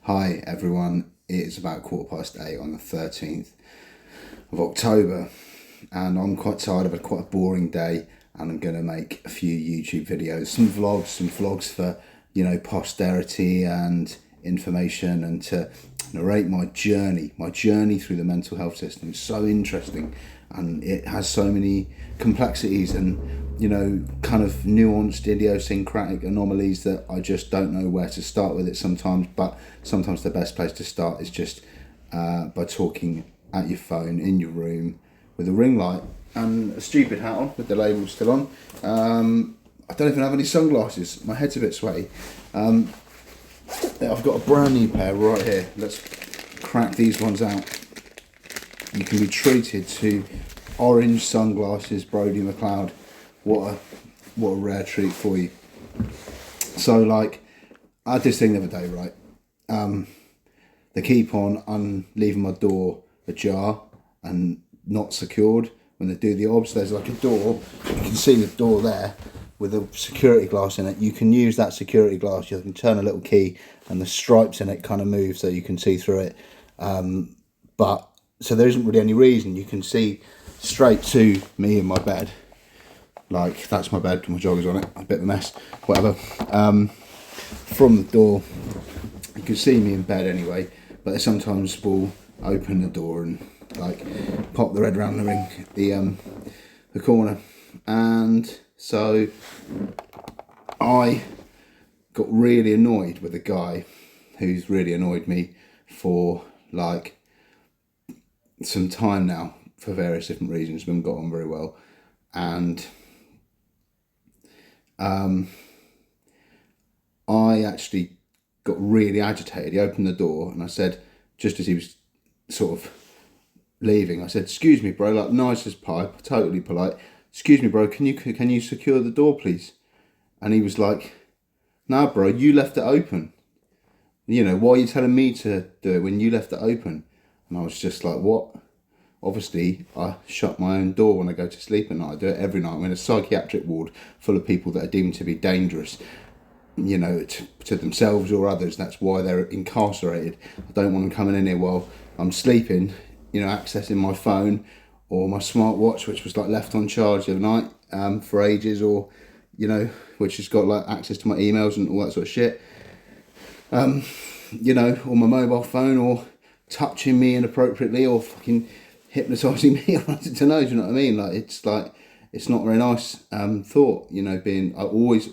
Hi everyone, it is about 8:15 on the 13th of October and I'm quite tired of quite a boring day, and I'm going to make a few YouTube videos, some vlogs for, posterity and information, and to narrate my journey through the mental health system. It's so interesting and it has so many complexities and kind of nuanced idiosyncratic anomalies that I just don't know where to start with it sometimes. But sometimes the best place to start is just by talking at your phone in your room with a ring light and a stupid hat on with the label still on. I don't even have any sunglasses. My head's a bit sweaty. I've got a brand new pair right here. Let's crack these ones out. You can be treated to orange sunglasses, Brodie McLeod. What a rare treat for you. So, like, I had this thing the other day, right? They keep on leaving my door ajar and not secured when they do the obs. There's like a door, you can see the door there with a security glass in it. You can use that security glass, you can turn a little key and the stripes in it kind of move so you can see through it. But so there isn't really any reason. You can see straight to me in my bed. Like, that's my bed, my joggers on it, a bit of a mess, whatever. From the door, you can see me in bed anyway, but they sometimes will open the door and like pop the red round the ring, the corner. And so I got really annoyed with a guy who's really annoyed me for like some time now for various different reasons. We haven't got on very well, and I actually got really agitated. He opened the door and I said, just as he was sort of leaving, I said, "Excuse me, bro," like nice as pie, totally polite. "Excuse me, bro, can you secure the door, please?" And he was like, "Nah, bro, you left it open. Why are you telling me to do it when you left it open?" And I was just like, what? Obviously, I shut my own door when I go to sleep at night. I do it every night. I'm in a psychiatric ward full of people that are deemed to be dangerous, to themselves or others. That's why they're incarcerated. I don't want them coming in here while I'm sleeping, accessing my phone or my smartwatch, which was like left on charge the other night for ages, or, which has got like access to my emails and all that sort of shit. Or my mobile phone, or touching me inappropriately, or fucking hypnotising me. I don't know, do you know what I mean? It's not a very nice thought, I always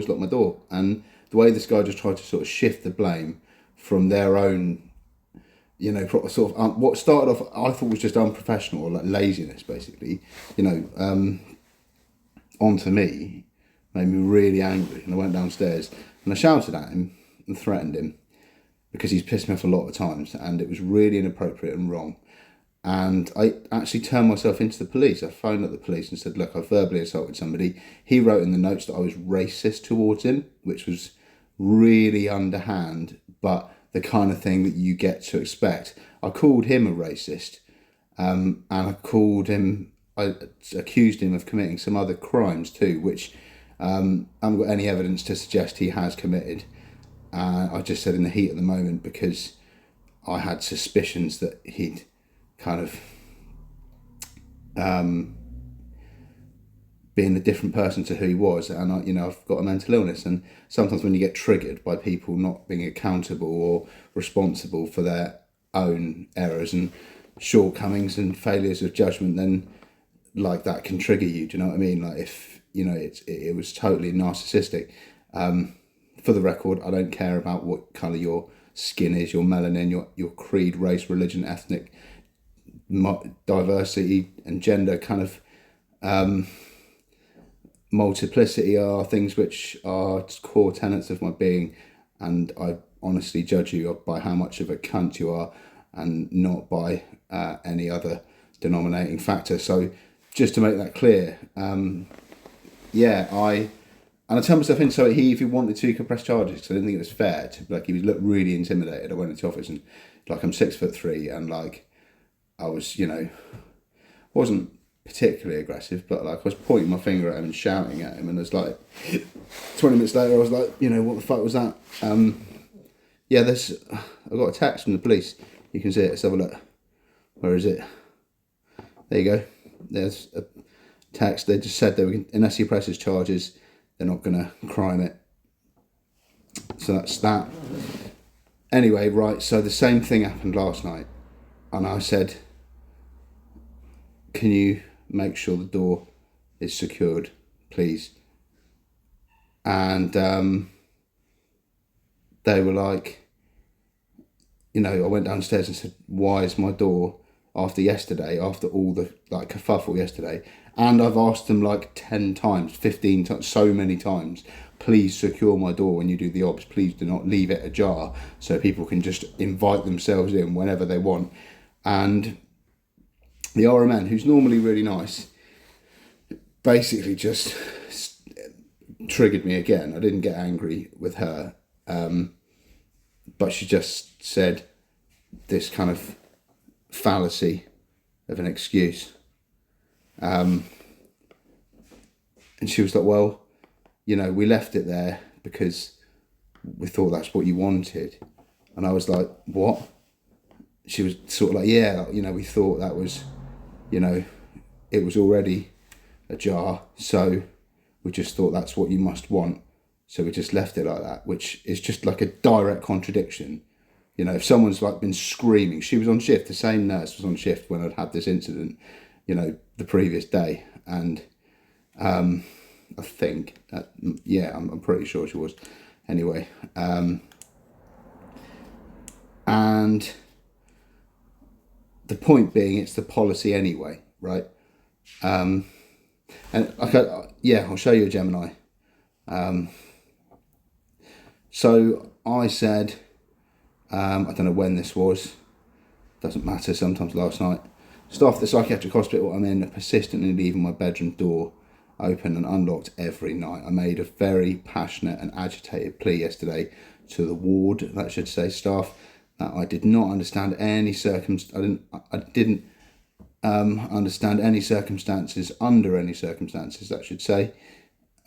lock my door. And the way this guy just tried to sort of shift the blame from their own, what started off, I thought was just unprofessional, or like laziness, basically, onto me, made me really angry. And I went downstairs and I shouted at him and threatened him because he's pissed me off a lot of times, and it was really inappropriate and wrong. And I actually turned myself into the police. I phoned up the police and said, "Look, I verbally assaulted somebody." He wrote in the notes that I was racist towards him, which was really underhand, but the kind of thing that you get to expect. I called him a racist, and I accused him of committing some other crimes too, which I haven't got any evidence to suggest he has committed. I just said in the heat of the moment, because I had suspicions that he'd kind of being a different person to who he was. And I've got a mental illness, and sometimes when you get triggered by people not being accountable or responsible for their own errors and shortcomings and failures of judgment, then like that can trigger you. Do you know what I mean? Like, if it was totally narcissistic. For the record, I don't care about what colour your skin is, your melanin, your creed, race, religion, ethnic diversity and gender kind of multiplicity are things which are core tenets of my being, and I honestly judge you by how much of a cunt you are, and not by any other denominating factor. So just to make that clear, I turned myself in so if he wanted to, he could press charges, because I didn't think it was fair to, like, he looked really intimidated. I went into the office and, like, I'm 6'3", and like I was, wasn't particularly aggressive, but like I was pointing my finger at him and shouting at him, and it was like 20 minutes later I was like, what the fuck was that? Yeah, I got a text from the police. You can see it. Let's have a look. Where is it? There you go. There's a text. They just said they were, unless he presses charges, they're not going to crime it. So that's that. Anyway, right, so the same thing happened last night. And I said, can you make sure the door is secured, please? And they were like, you know, I went downstairs and said, why is my door, after yesterday, after all the like kerfuffle yesterday, and I've asked them like 10 times, 15 times, so many times, please secure my door when you do the obs. Please do not leave it ajar so people can just invite themselves in whenever they want. And the RMN, who's normally really nice, basically just triggered me again. I didn't get angry with her, but she just said this kind of fallacy of an excuse. And she was like, well, you know, we left it there because we thought that's what you wanted. And I was like, what? She was sort of like, yeah, you know, we thought that was, you know, it was already ajar, so we just thought that's what you must want. So we just left it like that, which is just like a direct contradiction. You know, if someone's like been screaming, she was on shift, the same nurse was on shift when I'd had this incident, you know, the previous day. And I think, yeah, I'm pretty sure she was. Anyway, and the point being, it's the policy anyway, right? And okay, yeah, I'll show you a Gemini. So I said, I don't know when this was, doesn't matter, sometimes last night. Staff at the psychiatric hospital I'm in are persistently leaving my bedroom door open and unlocked every night. I made a very passionate and agitated plea yesterday to the ward, that should say, staff, that I did not understand any I didn't understand any circumstances, under any circumstances, that should say,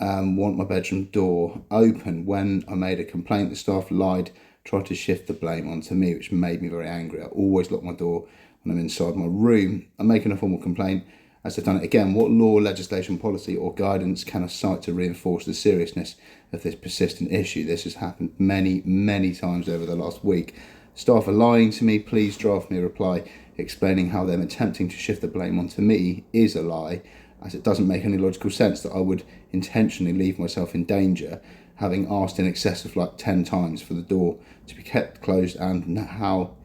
want my bedroom door open. When I made a complaint, the staff lied, tried to shift the blame onto me, which made me very angry. I always lock my door when I'm inside my room. I'm making a formal complaint as I've done it again. What law, legislation, policy or guidance can I cite to reinforce the seriousness of this persistent issue? This has happened many, many times over the last week. Staff are lying to me. Please draft me a reply explaining how them attempting to shift the blame onto me is a lie, as it doesn't make any logical sense that I would intentionally leave myself in danger, having asked in excess of like 10 times for the door to be kept closed, and how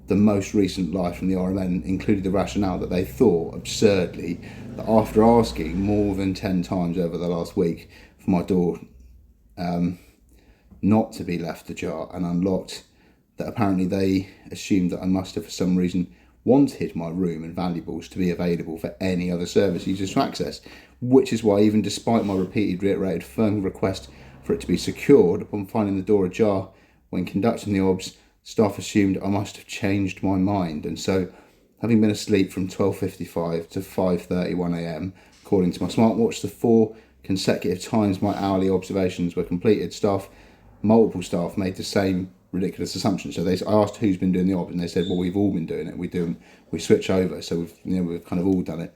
the most recent lie from the RMN included the rationale that they thought, absurdly, that after asking more than 10 times over the last week for my door not to be left ajar and unlocked, that apparently they assumed that I must have for some reason wanted my room and valuables to be available for any other service users to access, which is why, even despite my repeated reiterated firm request for it to be secured, upon finding the door ajar when conducting the OBS, staff assumed I must have changed my mind. And so, having been asleep from 12:55 to 5:31 a.m, according to my smartwatch, the 4 consecutive times my hourly observations were completed, multiple staff made the same ridiculous assumption. So I asked who's been doing the OBS, and they said, well, we've all been doing it. We switch over, so we've kind of all done it.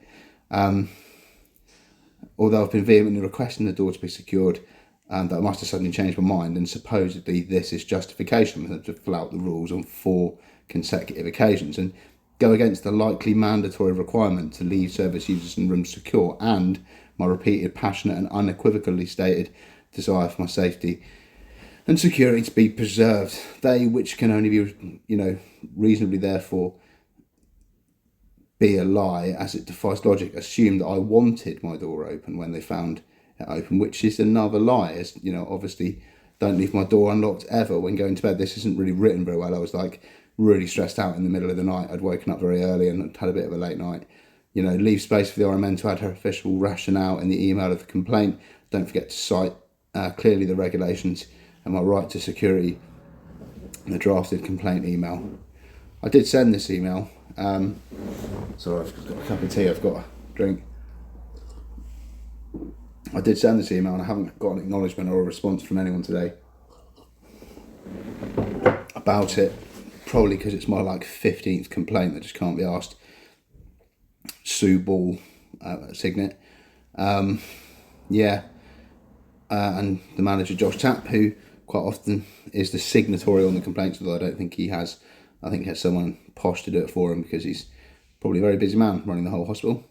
Although I've been vehemently requesting the door to be secured, that I must have suddenly changed my mind, and supposedly this is justification for them to flout the rules on 4 consecutive occasions and go against the likely mandatory requirement to leave service users and rooms secure, and my repeated, passionate and unequivocally stated desire for my safety and security to be preserved. They, which can only be, reasonably therefore be a lie, as it defies logic, assume that I wanted my door open when they found it open, which is another lie. As obviously, don't leave my door unlocked ever when going to bed. This isn't really written very well. I was like really stressed out in the middle of the night. I'd woken up very early and had a bit of a late night. Leave space for the RMN to add her official rationale in the email of the complaint. Don't forget to cite clearly the regulations and my right to security in the drafted complaint email. I did send this email. Sorry, I've got a cup of tea, I've got a drink. I did send this email and I haven't got an acknowledgement or a response from anyone today. about it, probably because it's my like 15th complaint that just can't be asked. Sue Ball, Signet. And the manager Josh Tapp, who quite often is the signatory on the complaints, although I don't think he has. I think he has someone posh to do it for him because he's probably a very busy man running the whole hospital.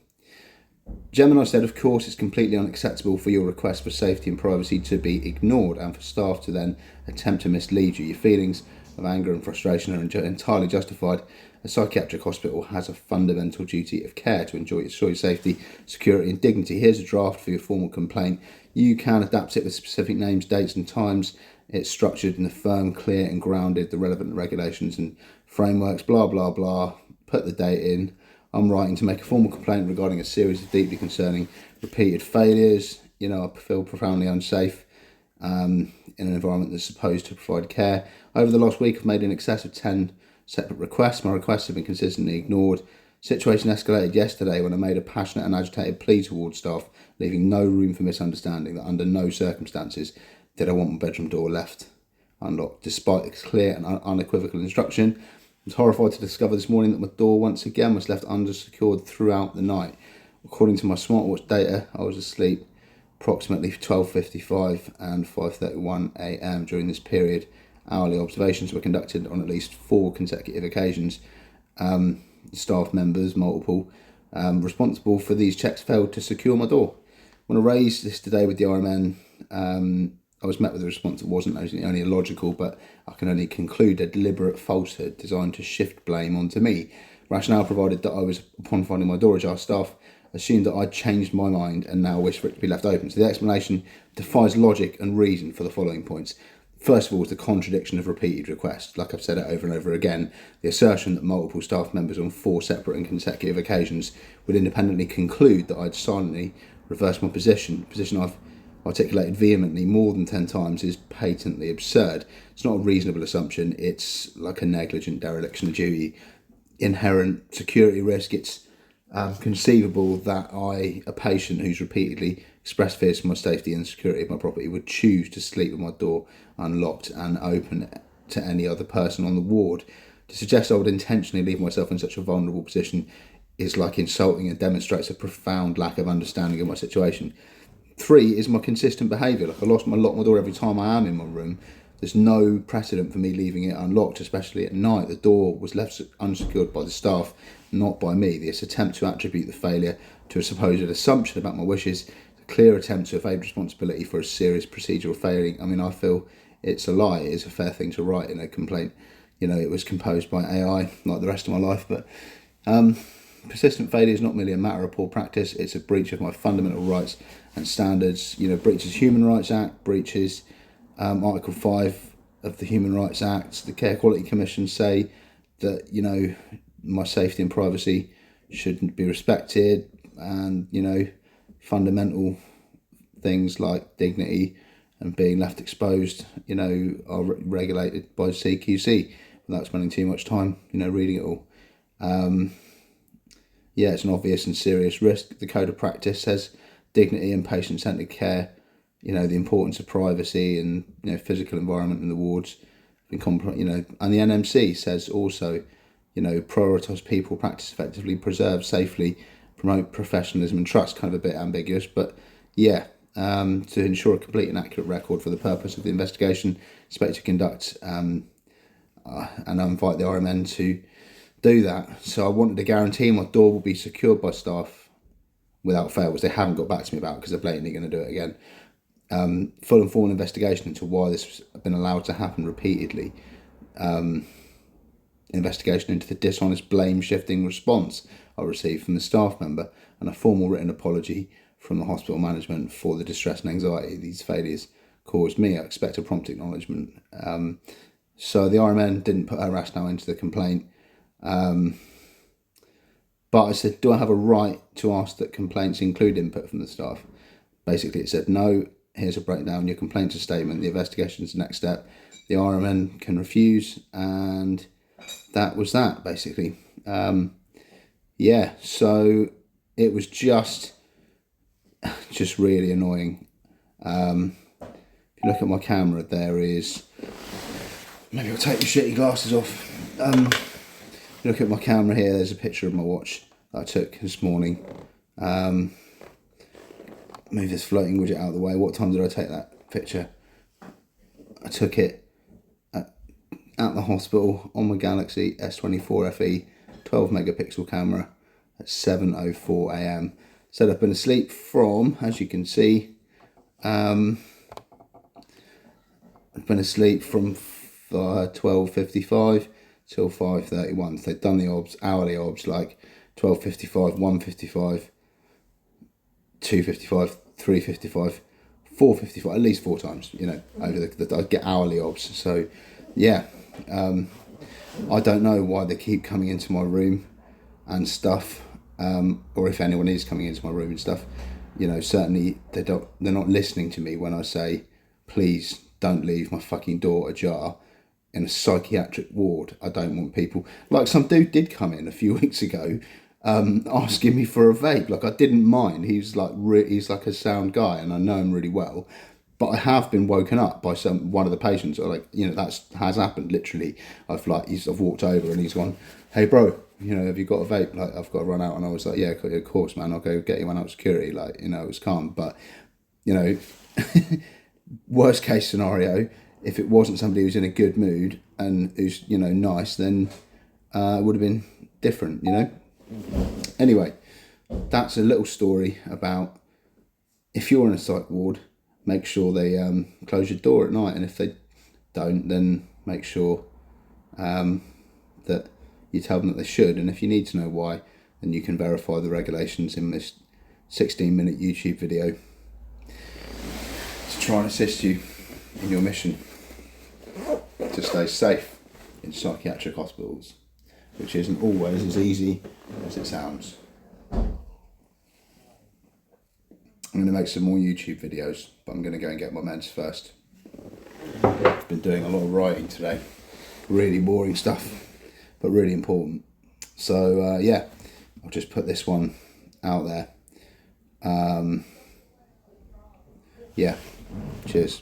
Gemini said, of course, it's completely unacceptable for your request for safety and privacy to be ignored and for staff to then attempt to mislead you. Your feelings of anger and frustration are entirely justified. A psychiatric hospital has a fundamental duty of care to ensure your safety, security and dignity. Here's a draft for your formal complaint. You can adapt it with specific names, dates and times. It's structured in a firm, clear and grounded, the relevant regulations and frameworks, blah, blah, blah. Put the date in. I'm writing to make a formal complaint regarding a series of deeply concerning repeated failures. I feel profoundly unsafe in an environment that's supposed to provide care. Over the last week, I've made in excess of 10 separate requests. My requests have been consistently ignored. Situation escalated yesterday when I made a passionate and agitated plea towards staff, leaving no room for misunderstanding that under no circumstances did I want my bedroom door left unlocked. Despite the clear and unequivocal instruction, I was horrified to discover this morning that my door once again was left undersecured throughout the night. According to my smartwatch data, I was asleep approximately 12:55 and 5:31 a.m. during this period. Hourly observations were conducted on at least 4 consecutive occasions. Staff members, multiple, responsible for these checks failed to secure my door. When I raised this today with the RMN, I was met with a response that wasn't only illogical, but I can only conclude a deliberate falsehood designed to shift blame onto me. Rationale provided that I was, upon finding my door ajar, staff assumed that I'd changed my mind and now wish for it to be left open. So the explanation defies logic and reason for the following points. First of all, is the contradiction of repeated requests. Like I've said it over and over again, the assertion that multiple staff members on 4 separate and consecutive occasions would independently conclude that I'd silently reversed my position I've articulated vehemently more than 10 times, is patently absurd. It's not a reasonable assumption. It's like a negligent dereliction of duty. Inherent security risk. It's conceivable that a patient who's repeatedly expressed fears for my safety and the security of my property, would choose to sleep with my door unlocked and open to any other person on the ward. To suggest I would intentionally leave myself in such a vulnerable position is like insulting and demonstrates a profound lack of understanding of my situation. 3 is my consistent behaviour. Like I lock my door every time I am in my room. There's no precedent for me leaving it unlocked, especially at night. The door was left unsecured by the staff, not by me. This attempt to attribute the failure to a supposed assumption about my wishes, a clear attempt to evade responsibility for a serious procedural failing. I mean, I feel it's a lie. It is a fair thing to write in a complaint. It was composed by AI, like the rest of my life, but persistent failure is not merely a matter of poor practice. It's a breach of my fundamental rights and standards. Breaches Human Rights Act, breaches Article 5 of the Human Rights Act. The Care Quality Commission say that, my safety and privacy shouldn't be respected, and, fundamental things like dignity and being left exposed, are regulated by CQC without spending too much time, reading it all. It's an obvious and serious risk. The Code of Practice says dignity and patient-centred care, the importance of privacy and, physical environment in the wards, and the NMC says also, prioritise people, practice effectively, preserve safely, promote professionalism and trust. Kind of a bit ambiguous, but to ensure a complete and accurate record for the purpose of the investigation, expect to conduct, and I invite the RMN to do that. So I wanted to guarantee my door will be secured by staff without fail, which they haven't got back to me about because they're blatantly going to do it again. Full and full investigation into why this has been allowed to happen repeatedly. Investigation into the dishonest blame shifting response I received from the staff member, and a formal written apology from the hospital management for the distress and anxiety these failures caused me. I expect a prompt acknowledgement. So the RMN didn't put her rationale into the complaint. But I said, do I have a right to ask that complaints include input from the staff? Basically, it said, no, here's a breakdown. Your complaint's a statement. The investigation's the next step. The RMN can refuse, and that was that, basically. So it was just really annoying. If you look at my camera, there is Maybe I'll take the shitty glasses off. Look at my camera here, there's a picture of my watch that I took this morning. Move this floating widget out of the way. What time did I take that picture? I took it at the hospital on my Galaxy S24 FE 12 megapixel camera at 7:04 AM. Said I've been asleep from, as you can see, I've been asleep from 12:55 till 5:31. So they've done the hourly obs, like 12:55, 1:55, 2:55, 3:55, 4:55, at least 4 times, you know, over I get hourly obs. So yeah, I don't know why they keep coming into my room and stuff, or if anyone is coming into my room and stuff. You know, certainly they're not listening to me when I say, please don't leave my fucking door ajar in a psychiatric ward. I don't want people, like some dude did come in a few weeks ago, asking me for a vape. Like, I didn't mind. He's like he's like a sound guy, and I know him really well. But I have been woken up by one of the patients, or like, you know, has happened literally. I've walked over and he's gone, hey bro, you know, have you got a vape? Like, I've got to run out. And I was like, yeah, of course, man. I'll go get you one out of security. Like, you know, it was calm. But, you know, worst case scenario, if it wasn't somebody who's in a good mood and who's, you know, nice, then it would have been different, you know. Anyway, that's a little story about, if you're in a psych ward, make sure they close your door at night, and if they don't, then make sure that you tell them that they should. And if you need to know why, then you can verify the regulations in this 16-minute YouTube video to try and assist you in your mission to stay safe in psychiatric hospitals, which isn't always as easy as it sounds. I'm going to make some more YouTube videos, but I'm going to go and get my meds first. I've been doing a lot of writing today. Really boring stuff, but really important. So yeah, I'll just put this one out there. Yeah, cheers.